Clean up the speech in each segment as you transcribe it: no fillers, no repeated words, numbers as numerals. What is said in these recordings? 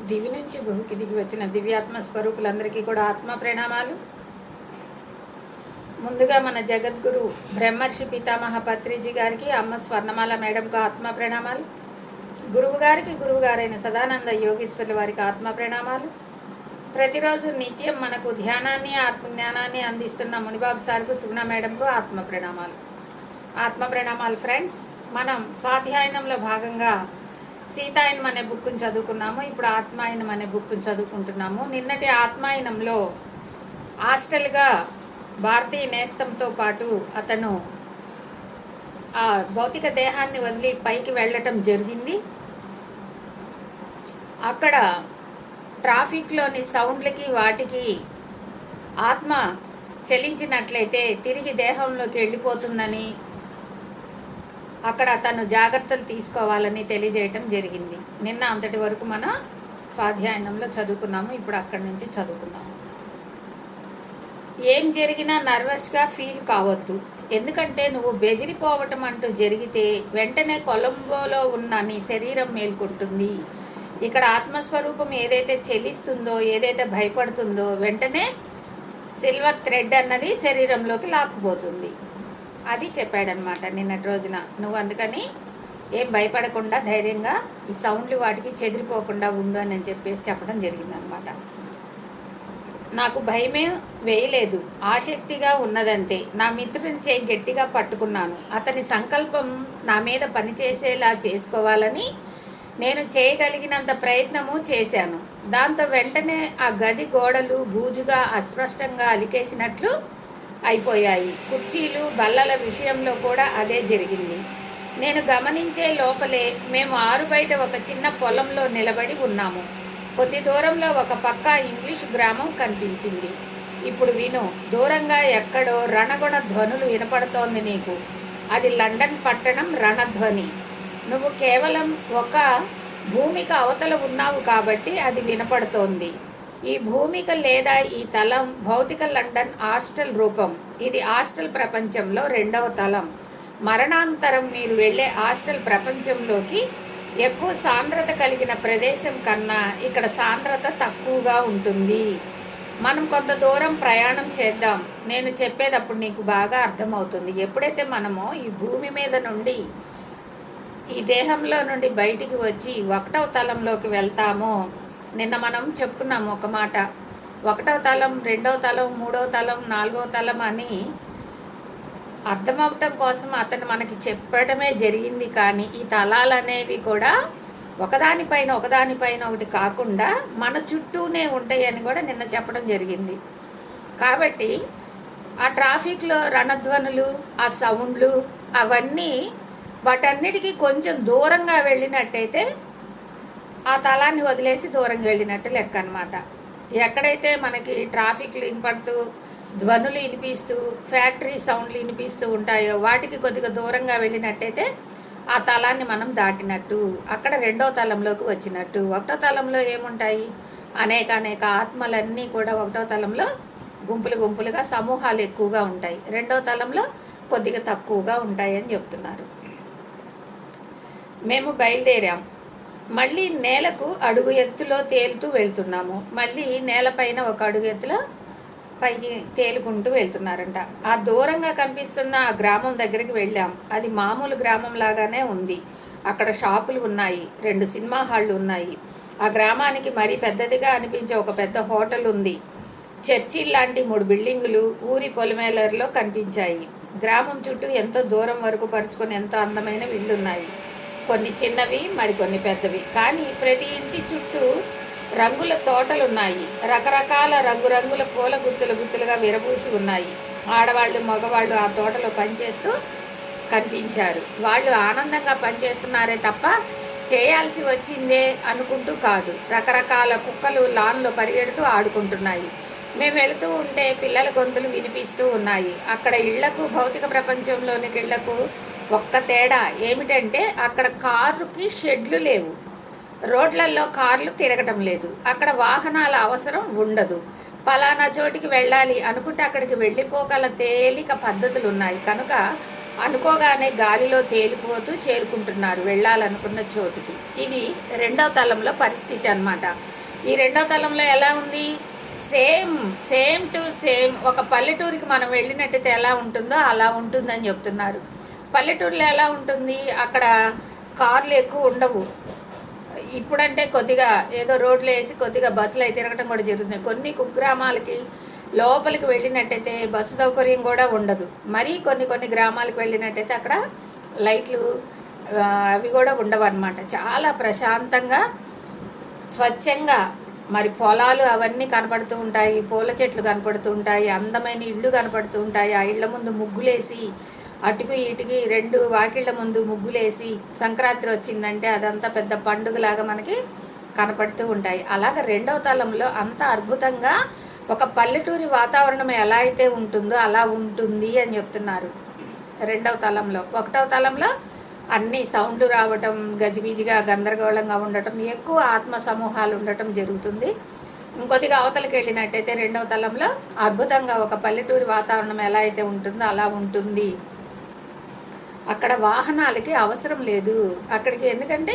దివి నుంచి భూమికి దిగి వచ్చిన దివ్యాత్మ స్వరూపులందరికీ కూడా ఆత్మ ప్రణామాలు. ముందుగా మన జగద్గురు బ్రహ్మర్షి పితామహ పత్రిజీ గారికి, అమ్మ స్వర్ణమాల మేడంకు ఆత్మ ప్రణామాలు. గురువు గారైన సదానంద యోగీశ్వర్ల వారికి ఆత్మ ప్రణామాలు. ప్రతిరోజు నిత్యం మనకు ధ్యానాన్ని, ఆత్మజ్ఞానాన్ని అందిస్తున్న మునిబాబు సార్కు, సుగుణ మేడంకు ఆత్మ ప్రణామాలు. ఫ్రెండ్స్, మనం స్వాధ్యాయనంలో భాగంగా సీతాయనం అనే బుక్ని చదువుకున్నాము. ఇప్పుడు ఆత్మాయనం అనే బుక్ని చదువుకుంటున్నాము. నిన్నటి ఆత్మాయనంలో హాస్టల్గా భారతీయ నేస్తంతో పాటు అతను ఆ భౌతిక దేహాన్ని వదిలి పైకి వెళ్ళటం జరిగింది. అక్కడ ట్రాఫిక్లోని సౌండ్లకి వాటికి ఆత్మ చలించినట్లయితే తిరిగి దేహంలోకి వెళ్ళిపోతుందని, అక్కడ తను జాగ్రత్తలు తీసుకోవాలని తెలియజేయటం జరిగింది. నిన్న అంతటి వరకు మన స్వాధ్యాయనంలో చదువుకున్నాము. ఇప్పుడు అక్కడి నుంచి చదువుకున్నాము. ఏం జరిగినా నర్వస్గా ఫీల్ కావద్దు. ఎందుకంటే నువ్వు బెదిరిపోవటం అంటూ జరిగితే వెంటనే కొలంబోలో ఉన్న నీ శరీరం మేల్కొంటుంది. ఇక్కడ ఆత్మస్వరూపం ఏదైతే చెల్లిస్తుందో, ఏదైతే భయపడుతుందో, వెంటనే సిల్వర్ థ్రెడ్ అన్నది శరీరంలోకి లాక్కుపోతుంది. అది చెప్పాడనమాట నిన్నటి రోజున. నువ్వు అందుకని ఏం భయపడకుండా ధైర్యంగా ఈ సౌండ్లు వాటికి చెదిరిపోకుండా ఉండు అని చెప్పేసి చెప్పడం జరిగిందనమాట. నాకు భయమే వేయలేదు, ఆసక్తిగా ఉన్నదంతే. నా మిత్రుని చేయి గట్టిగా పట్టుకున్నాను. అతని సంకల్పం నా మీద పనిచేసేలా చేసుకోవాలని నేను చేయగలిగినంత ప్రయత్నము చేశాను. దాంతో వెంటనే ఆ గది గోడలు బూజుగా అస్పష్టంగా అలికేసినట్లు అయిపోయాయి. కుర్చీలు బల్లల విషయంలో కూడా అదే జరిగింది. నేను గమనించే లోపలే మేము ఆరు బయట ఒక చిన్న పొలంలో నిలబడి ఉన్నాము. కొద్ది దూరంలో ఒక పక్క ఇంగ్లీష్ గ్రామం కనిపించింది. ఇప్పుడు విను, దూరంగా ఎక్కడో రణగుణ ధ్వనులు వినపడుతోంది నీకు. అది లండన్ పట్టణం రణధ్వని. నువ్వు కేవలం ఒక భూమిక అవతల ఉన్నావు కాబట్టి అది వినపడుతోంది. ఈ భూమిక లేదా ఈ తలం భౌతిక లండన్ హాస్టల్ రూపం. ఇది హాస్టల్ ప్రపంచంలో రెండవ తలం. మరణాంతరం మీరు వెళ్ళే హాస్టల్ ప్రపంచంలోకి ఎక్కువ సాంద్రత కలిగిన ప్రదేశం కన్నా ఇక్కడ సాంద్రత తక్కువగా ఉంటుంది. మనం కొంత దూరం ప్రయాణం చేద్దాం. నేను చెప్పేటప్పుడు నీకు బాగా అర్థమవుతుంది. ఎప్పుడైతే మనము ఈ భూమి మీద నుండి, ఈ దేహంలో నుండి బయటికి వచ్చి ఒకటవ తలంలోకి వెళ్తామో, నిన్న మనం చెప్పుకున్నాము ఒక మాట, ఒకటవ తలం, రెండవ తలం, మూడవ తలం, నాలుగవ తలం అని అర్థమవటం కోసం అతను మనకి చెప్పడమే జరిగింది. కానీ ఈ తలాలు అనేవి కూడా ఒకదానిపైన ఒకటి కాకుండా మన చుట్టూనే ఉంటాయని కూడా నిన్న చెప్పడం జరిగింది. కాబట్టి ఆ ట్రాఫిక్లో రణధ్వనులు, ఆ సౌండ్లు, అవన్నీ వాటన్నిటికీ కొంచెం దూరంగా వెళ్ళినట్టయితే ఆ తలాన్ని వదిలేసి దూరంగా వెళ్ళినట్టు లెక్క అనమాట. ఎక్కడైతే మనకి ట్రాఫిక్లు వినపడుతూ, ధ్వనులు వినిపిస్తూ, ఫ్యాక్టరీ సౌండ్లు వినిపిస్తూ ఉంటాయో వాటికి కొద్దిగా దూరంగా వెళ్ళినట్టయితే ఆ తలాన్ని మనం దాటినట్టు, అక్కడ రెండో తలంలోకి వచ్చినట్టు. ఒకటో తలంలో ఏముంటాయి? అనేక ఆత్మలన్నీ కూడా ఒకటో తలంలో గుంపులుగా సమూహాలు ఎక్కువగా ఉంటాయి. రెండో తలంలో కొద్దిగా తక్కువగా ఉంటాయి అని చెప్తున్నారు. మేము బయలుదేరాం. మళ్ళీ నేలకు అడుగు ఎత్తులో తేలుతూ వెళ్తున్నాము. మళ్ళీ నేలపైన ఒక అడుగు ఎత్తులో పైకి తేలుకుంటూ వెళ్తున్నారంట. ఆ దూరంగా కనిపిస్తున్న ఆ గ్రామం దగ్గరికి వెళ్ళాం. అది మామూలు గ్రామం లాగానే ఉంది. అక్కడ షాపులు ఉన్నాయి, 2 సినిమా హాళ్ళు ఉన్నాయి. ఆ గ్రామానికి మరీ పెద్దదిగా అనిపించే ఒక పెద్ద హోటల్ ఉంది. చర్చి లాంటి 3 బిల్డింగులు ఊరి పొలిమేలర్లో కనిపించాయి. గ్రామం చుట్టూ ఎంతో దూరం వరకు పరుచుకొని ఎంతో అందమైన ఇళ్ళున్నాయి. కొన్ని చిన్నవి, మరికొన్ని పెద్దవి. కానీ ప్రతి ఇంటి చుట్టూ రంగుల తోటలున్నాయి. రకరకాల రంగురంగుల పూల గుత్తులుగా విరబూసి ఉన్నాయి. ఆడవాళ్ళు మగవాళ్ళు ఆ తోటలో పనిచేస్తూ కనిపించారు. వాళ్ళు ఆనందంగా పనిచేస్తున్నారే తప్ప చేయాల్సి వచ్చిందే అనుకుంటూ కాదు. రకరకాల కుక్కలు లాన్లో పరిగెడుతూ ఆడుకుంటున్నాయి. మేము వెళుతూ ఉంటే పిల్లల గొంతులు వినిపిస్తూ ఉన్నాయి. అక్కడ ఇళ్లకు, భౌతిక ప్రపంచంలోనికి ఇళ్లకు ఒక్క తేడా ఏమిటంటే అక్కడ కారుకి షెడ్లు లేవు, రోడ్లలో కార్లు తిరగటం లేదు. అక్కడ వాహనాల అవసరం ఉండదు. పలానా చోటికి వెళ్ళాలి అనుకుంటే అక్కడికి వెళ్ళిపోగల తేలిక పద్ధతులు ఉన్నాయి. కనుక అనుకోగానే గాలిలో తేలిపోతూ చేరుకుంటున్నారు వెళ్ళాలనుకున్న చోటుకి. ఇది రెండవ తలంలో పరిస్థితి అన్నమాట. ఈ రెండవ తలంలో ఎలా ఉంది? సేమ్ టు సేమ్ ఒక పల్లెటూరికి మనం వెళ్ళినట్టయితే ఎలా ఉంటుందో అలా ఉంటుందని చెప్తున్నారు. పల్లెటూరులో ఎలా ఉంటుంది? అక్కడ కార్లు ఎక్కువ ఉండవు. ఇప్పుడంటే కొద్దిగా ఏదో రోడ్లు వేసి కొద్దిగా బస్సులు అయితే తిరగటం కూడా జరుగుతుంది. కొన్ని కుగ్రామాలకి లోపలికి వెళ్ళినట్టయితే బస్సు సౌకర్యం కూడా ఉండదు. మరీ కొన్ని గ్రామాలకు వెళ్ళినట్టయితే అక్కడ లైట్లు అవి కూడా ఉండవు అన్నమాట. చాలా ప్రశాంతంగా స్వచ్ఛంగా మరి పొలాలు అవన్నీ కనపడుతూ ఉంటాయి, పూల చెట్లు కనపడుతూ ఉంటాయి, అందమైన ఇళ్ళు కనపడుతూ ఉంటాయి. ఆ ఇళ్ళ ముందు ముగ్గులేసి అటుకు ఇటుకి రెండు వాకిళ్ళ ముందు ముగ్గులేసి సంక్రాంతి వచ్చిందంటే అదంతా పెద్ద పండుగలాగా మనకి కనపడుతూ ఉంటాయి. అలాగ రెండవ తలంలో అంత అద్భుతంగా ఒక పల్లెటూరి వాతావరణం ఎలా అయితే ఉంటుందో అలా ఉంటుంది అని చెప్తున్నారు రెండవ తలంలో. ఒకటవ తలంలో అన్ని సౌండ్లు రావటం, గజిబిజిగా గందరగోళంగా ఉండటం, ఎక్కువ ఆత్మ సమూహాలు ఉండటం జరుగుతుంది. ఇంకొద్దిగా అవతలకి వెళ్ళినట్టయితే రెండవ తలంలో అద్భుతంగా ఒక పల్లెటూరి వాతావరణం ఎలా అయితే ఉంటుందో అలా ఉంటుంది. అక్కడ వాహనాలకి అవసరం లేదు అక్కడికి. ఎందుకంటే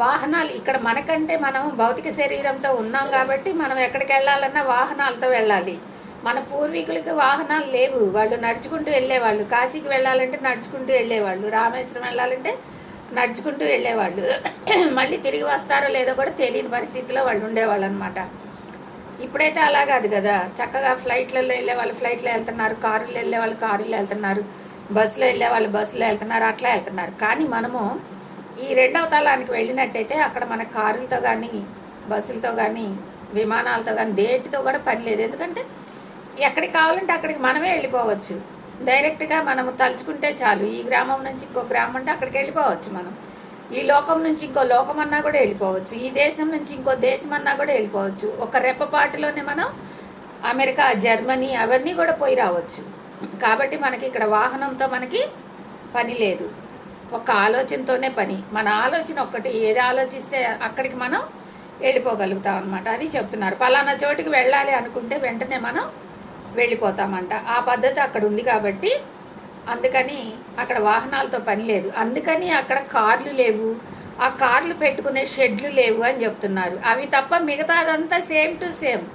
వాహనాలు ఇక్కడ మనకంటే మనం భౌతిక శరీరంతో ఉన్నాం కాబట్టి మనం ఎక్కడికి వెళ్ళాలన్నా వాహనాలతో వెళ్ళాలి. మన పూర్వీకులకి వాహనాలు లేవు, వాళ్ళు నడుచుకుంటూ వెళ్ళేవాళ్ళు. కాశీకి వెళ్ళాలంటే నడుచుకుంటూ వెళ్ళేవాళ్ళు, రామేశ్వరం వెళ్ళాలంటే నడుచుకుంటూ వెళ్ళేవాళ్ళు. మళ్ళీ తిరిగి వస్తారో లేదో కూడా తెలియని పరిస్థితిలో వాళ్ళు ఉండేవాళ్ళు అనమాట. ఇప్పుడైతే అలా కాదు కదా, చక్కగా ఫ్లైట్లలో వెళ్ళే వాళ్ళు ఫ్లైట్లో వెళ్తున్నారు, కారులో వెళ్ళే వాళ్ళు కారులో వెళ్తున్నారు, బస్సులో వెళ్ళే వాళ్ళు బస్సులో వెళ్తున్నారు, అట్లా వెళ్తున్నారు. కానీ మనము ఈ రెండవ తలానికి వెళ్ళినట్టయితే అక్కడ మన కారులతో కానీ బస్సులతో కానీ విమానాలతో కానీ దేటితో కూడా పని లేదు. ఎందుకంటే ఎక్కడికి కావాలంటే అక్కడికి మనమే వెళ్ళిపోవచ్చు. డైరెక్ట్గా మనము తలుచుకుంటే చాలు. ఈ గ్రామం నుంచి ఇంకో గ్రామం అంటే అక్కడికి వెళ్ళిపోవచ్చు. మనం ఈ లోకం నుంచి ఇంకో లోకం అన్నా కూడా వెళ్ళిపోవచ్చు. ఈ దేశం నుంచి ఇంకో దేశం అన్నా కూడా వెళ్ళిపోవచ్చు. ఒక రెప్పపాటులోనే మనం అమెరికా, జర్మనీ అవన్నీ కూడా పోయి రావచ్చు. కాబట్టి మనకి ఇక్కడ వాహనంతో మనకి పని లేదు, ఒక ఆలోచనతోనే పని. మన ఆలోచన ఒక్కటి, ఏది ఆలోచిస్తే అక్కడికి మనం వెళ్ళిపోగలుగుతాం అనమాట. అది చెప్తున్నారు. పలానా చోటుకి వెళ్ళాలి అనుకుంటే వెంటనే మనం వెళ్ళిపోతామంట. ఆ పద్ధతి అక్కడ ఉంది కాబట్టి అందుకని అక్కడ వాహనాలతో పని లేదు. అందుకని అక్కడ కార్లు లేవు, ఆ కార్లు పెట్టుకునే షెడ్లు లేవు అని చెప్తున్నారు. అవి తప్ప మిగతాదంతా సేమ్ టు సేమ్.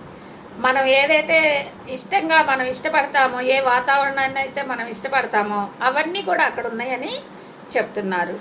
మనం ఏదైతే ఇష్టంగా మనం ఇష్టపడతామో, ఏ వాతావరణాన్ని అయితే మనం ఇష్టపడతామో అవన్నీ కూడా అక్కడ ఉన్నాయని చెప్తున్నారు.